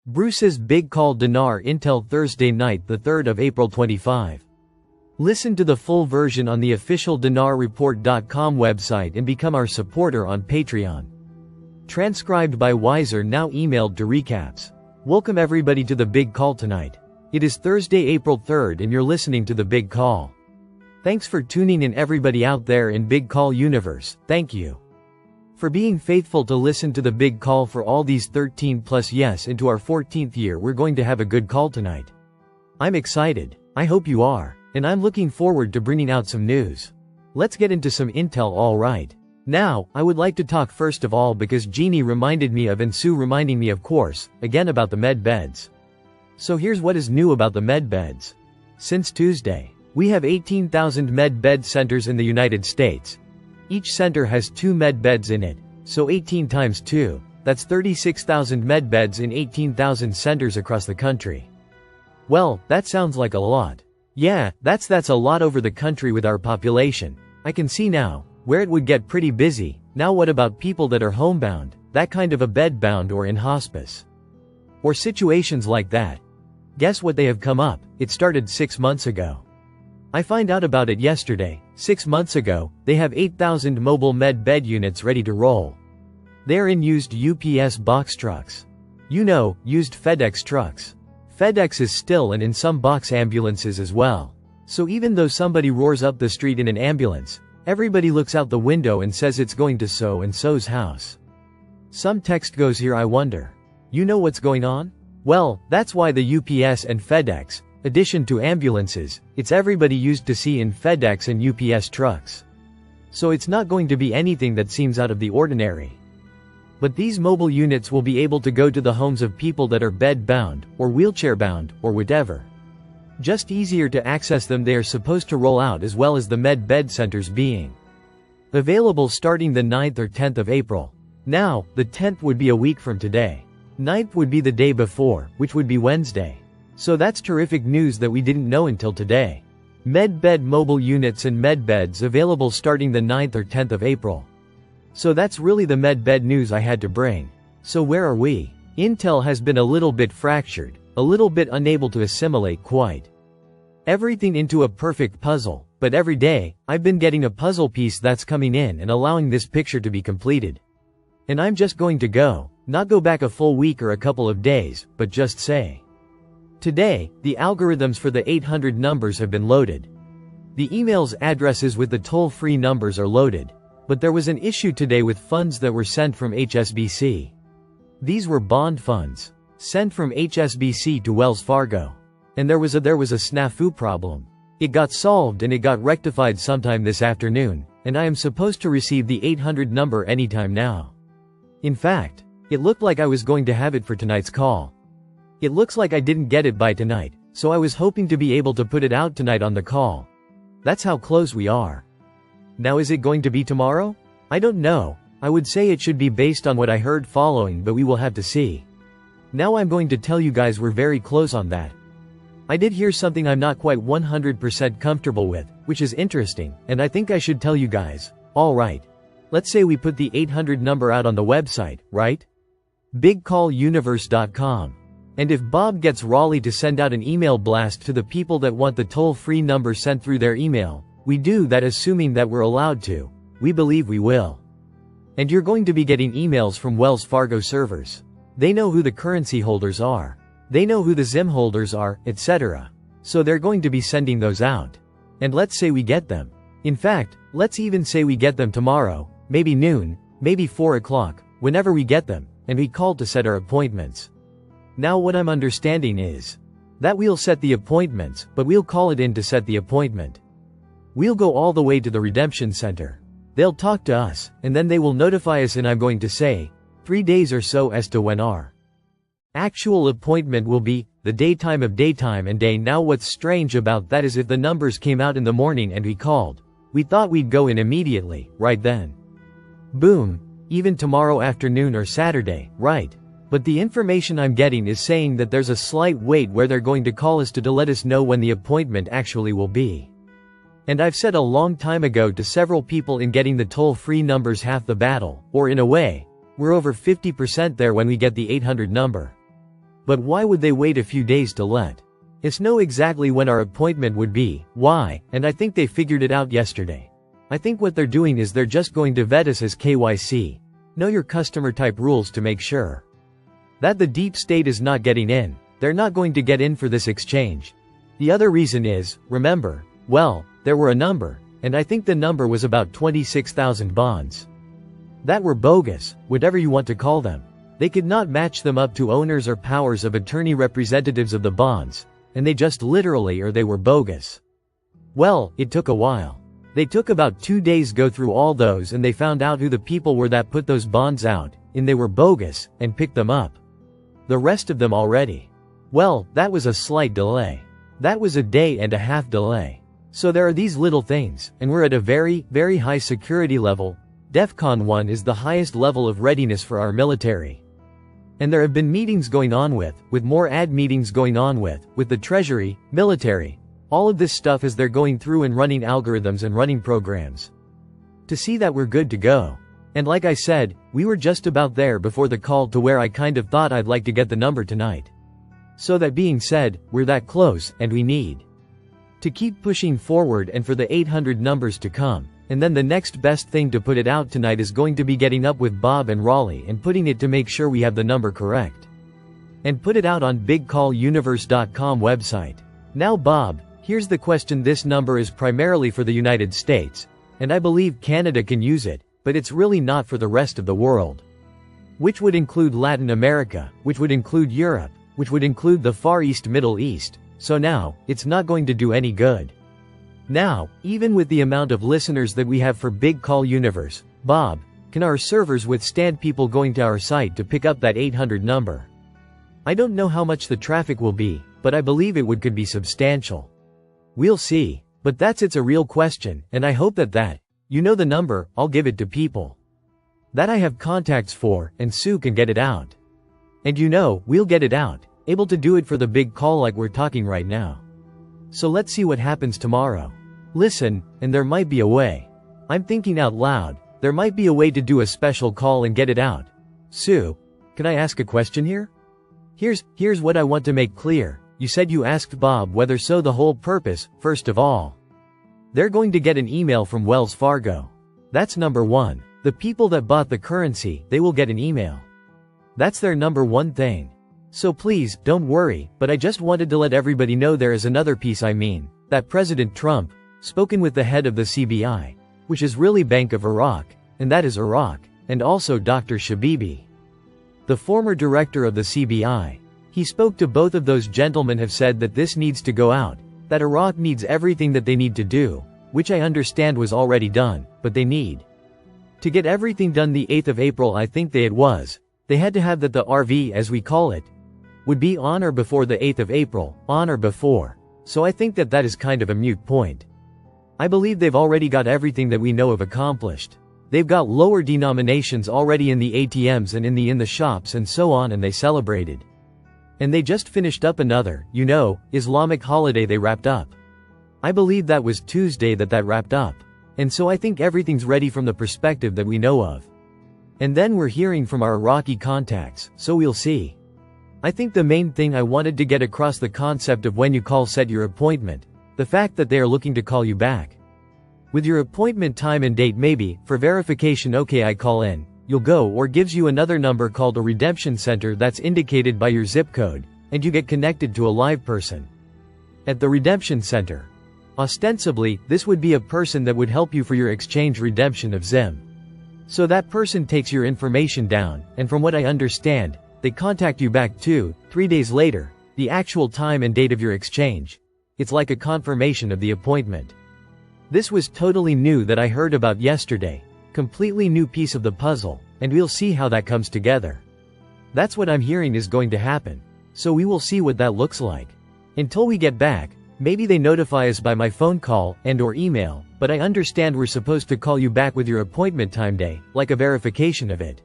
Bruce's big call. Dinar Intel Thursday night, the 3rd of April 25. Listen to the full version on the official dinarreport.com website and become our supporter on Patreon. Transcribed by Wiser, now emailed to recaps. Welcome everybody to the big call tonight. It is Thursday, April 3rd, and you're listening to the big call. Thanks for tuning in, everybody out there in Big Call universe. Thank you for being faithful to listen to the big call for all these 13 plus yes into our 14th year. We're going to have a good call tonight. I'm excited. I hope you are. And I'm looking forward to bringing out some news. Let's get into some intel. Alright. Now, I would like to talk first of all because Jeannie reminded me of and Sue reminding me, of course, again about the med beds. So here's what is new about the med beds. Since Tuesday, we have 18,000 med bed centers in the United States. Each center has 2 med beds in it, so 18 times 2, that's 36,000 med beds in 18,000 centers across the country. Well, that sounds like a lot. Yeah, that's a lot over the country with our population. I can see now where it would get pretty busy. Now what about people that are homebound, that kind of a bed bound, or in hospice? Or situations like that? Guess what, they have come up. It started 6 months ago. I find out about it yesterday. 6 months ago, they have 8,000 mobile med bed units ready to roll. They're in used UPS box trucks. You know, used FedEx trucks. FedEx is still, and in some box ambulances as well. So even though somebody roars up the street in an ambulance, everybody looks out the window and says it's going to so and so's house. Some text goes here, I wonder. You know what's going on? Well, that's why the UPS and FedEx, addition to ambulances, it's everybody used to see in FedEx and UPS trucks. So it's not going to be anything that seems out of the ordinary. But these mobile units will be able to go to the homes of people that are bed bound, or wheelchair bound, or whatever. Just easier to access them. They are supposed to roll out, as well as the med bed centers being available starting the 9th or 10th of April. Now, the 10th would be a week from today. 9th would be the day before, which would be Wednesday. So that's terrific news that we didn't know until today. Med bed mobile units and med beds available starting the 9th or 10th of April. So that's really the med bed news I had to bring. So where are we? Intel has been a little bit fractured, a little bit unable to assimilate quite everything into a perfect puzzle, but every day, I've been getting a puzzle piece that's coming in and allowing this picture to be completed. And I'm just going to not go back a full week or a couple of days, but just say, today, the algorithms for the 800 numbers have been loaded. The emails addresses with the toll-free numbers are loaded. But there was an issue today with funds that were sent from HSBC. These were bond funds, sent from HSBC to Wells Fargo. And there was a snafu problem. It got solved and it got rectified sometime this afternoon, and I am supposed to receive the 800 number anytime now. In fact, it looked like I was going to have it for tonight's call. It looks like I didn't get it by tonight, so I was hoping to be able to put it out tonight on the call. That's how close we are. Now is it going to be tomorrow? I don't know. I would say it should be based on what I heard following, but we will have to see. Now I'm going to tell you guys we're very close on that. I did hear something I'm not quite 100% comfortable with, which is interesting, and I think I should tell you guys. Alright. Let's say we put the 800 number out on the website, right? BigCallUniverse.com. And if Bob gets Raleigh to send out an email blast to the people that want the toll-free number sent through their email, we do that assuming that we're allowed to. We believe we will. And you're going to be getting emails from Wells Fargo servers. They know who the currency holders are. They know who the ZIM holders are, etc. So they're going to be sending those out. And let's say we get them. In fact, let's even say we get them tomorrow, maybe noon, maybe 4 o'clock, whenever we get them, and we call to set our appointments. Now what I'm understanding is that we'll set the appointments, but we'll call it in to set the appointment. We'll go all the way to the redemption center. They'll talk to us, and then they will notify us, and I'm going to say 3 days or so as to when our actual appointment will be, the daytime of daytime and day. Now what's strange about that is if the numbers came out in the morning and we called, we thought we'd go in immediately, right then. Boom, even tomorrow afternoon or Saturday, right? But the information I'm getting is saying that there's a slight wait where they're going to call us to let us know when the appointment actually will be. And I've said a long time ago to several people, in getting the toll-free numbers half the battle, or in a way, we're over 50% there when we get the 800 number. But why would they wait a few days to let us know exactly when our appointment would be? Why? And I think they figured it out yesterday. I think what they're doing is they're just going to vet us as KYC, know your customer type rules, to make sure that the deep state is not getting in. They're not going to get in for this exchange. The other reason is, remember, well, there were a number, and I think the number was about 26,000 bonds that were bogus, whatever you want to call them. They could not match them up to owners or powers of attorney representatives of the bonds, and they just literally, or they were bogus. Well, it took a while. They took about 2 days go through all those, and they found out who the people were that put those bonds out, and they were bogus, and picked them up. The rest of them already. Well, that was a slight delay. That was a day and a half delay. So there are these little things, and we're at a very, very high security level. DEFCON 1 is the highest level of readiness for our military. And there have been meetings going on with more ad meetings going on with the Treasury, military, all of this stuff as they're going through and running algorithms and running programs to see that we're good to go. And like I said, we were just about there before the call to where I kind of thought I'd like to get the number tonight. So that being said, we're that close, and we need to keep pushing forward and for the 800 numbers to come. And then the next best thing to put it out tonight is going to be getting up with Bob and Raleigh and putting it to make sure we have the number correct. And put it out on bigcalluniverse.com website. Now Bob, here's the question. This number is primarily for the United States, and I believe Canada can use it, but it's really not for the rest of the world. Which would include Latin America, which would include Europe, which would include the Far East, Middle East. So now, it's not going to do any good. Now, even with the amount of listeners that we have for Big Call Universe, Bob, can our servers withstand people going to our site to pick up that 800 number? I don't know how much the traffic will be, but I believe it could be substantial. We'll see. But it's a real question, and I hope that you know the number. I'll give it to people that I have contacts for, and Sue can get it out. And we'll get it out, able to do it for the big call like we're talking right now. So let's see what happens tomorrow. Listen, and there might be a way. I'm thinking out loud, there might be a way to do a special call and get it out. Sue, can I ask a question here? Here's what I want to make clear. You said you asked Bob whether so. The whole purpose, first of all, they're going to get an email from Wells Fargo. That's number one. The people that bought the currency, they will get an email. That's their number one thing. So please, don't worry, but I just wanted to let everybody know there is another piece. That President Trump, spoken with the head of the CBI, which is really Bank of Iraq, and that is Iraq, and also Dr. Shabibi, the former director of the CBI. He spoke to both of those gentlemen, have said that this needs to go out, that Iraq needs everything that they need to do, which I understand was already done, but they need to get everything done the 8th of April. I think they had to have that the RV, as we call it, would be on or before the 8th of April, on or before. So I think that is kind of a moot point. I believe they've already got everything that we know of accomplished. They've got lower denominations already in the ATMs and in the shops and so on, and they celebrated. And they just finished up another, Islamic holiday they wrapped up. I believe that was Tuesday that wrapped up. And so I think everything's ready from the perspective that we know of. And then we're hearing from our Iraqi contacts, so we'll see. I think the main thing I wanted to get across, the concept of when you call, set your appointment, the fact that they are looking to call you back with your appointment time and date, maybe for verification. Okay, I call in, you'll go, or gives you another number called a redemption center that's indicated by your zip code, and you get connected to a live person at the redemption center. Ostensibly, this would be a person that would help you for your exchange redemption of ZIM. So that person takes your information down, and from what I understand, they contact you back 2-3 days later, the actual time and date of your exchange. It's like a confirmation of the appointment. This was totally new that I heard about yesterday, completely new piece of the puzzle, and we'll see how that comes together. That's what I'm hearing is going to happen. So we will see what that looks like. Until we get back, maybe they notify us by my phone call and/or email, but I understand we're supposed to call you back with your appointment time day, like a verification of it.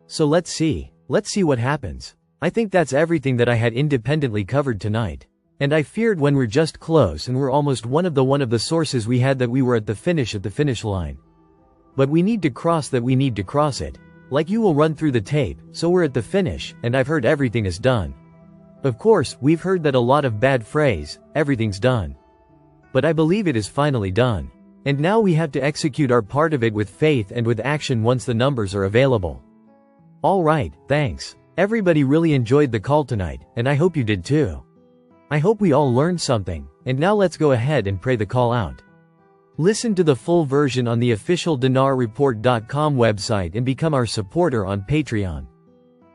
So let's see what happens. I think that's everything that I had independently covered tonight. And I feared when we're just close and we're almost one of the sources we had that we were at the finish line. But we need to cross it. Like you will run through the tape, so we're at the finish, and I've heard everything is done. Of course, we've heard that a lot of bad phrase, everything's done. But I believe it is finally done. And now we have to execute our part of it with faith and with action once the numbers are available. Alright, thanks. Everybody really enjoyed the call tonight, and I hope you did too. I hope we all learned something, and now let's go ahead and pray the call out. Listen to the full version on the official dinarreport.com website and become our supporter on Patreon.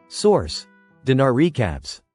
Source: Dinar Recaps.